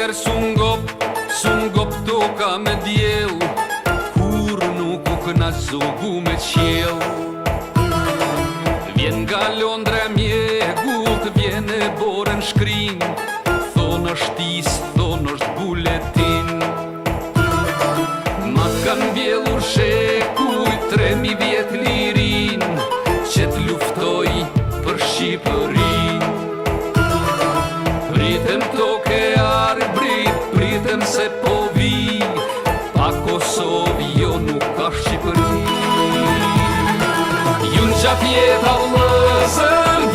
herë sungop toka me djel, kur nuk u këna zogu me qjel. Vjen nga Londra mjegut, vjen e borën shkrim, thonë është is, thonë është buletin. Ma kanë vjellur shekuj 3000 vjet lirin, që t'luftoj për Shqipërin. Pritem toke arbrit, pritem se po vi, pa Kosovë jo nuk ka Shqipëri. Jun qaf jeta vlëzën,